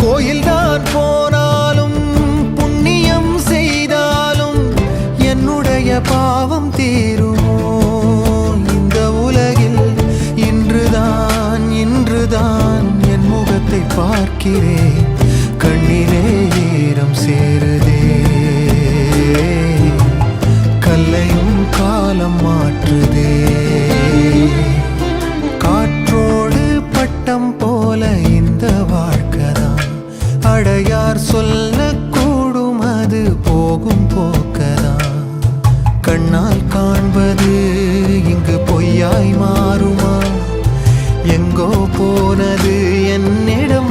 கோயில்தான் போனாலும் புண்ணியம் செய்தாலும் என்னுடைய பாவம் தீருமோ? இந்த உலகில் இன்றுதான் என் முகத்தை பார்க்கிறேன், கண்ணிலே ஈரம் சேருதே. கல்லையும் காலம் மாற்றுதே. காற்றோடு பட்டம் போல இந்த வாழ்க்கைதான், அடையார் சொல்லக்கூடும் அது போகும் போக்கதான். கண்ணால் காண்பது இங்கு பொய்யாய் மாறுமா? எங்கோ போனது என்னிடம்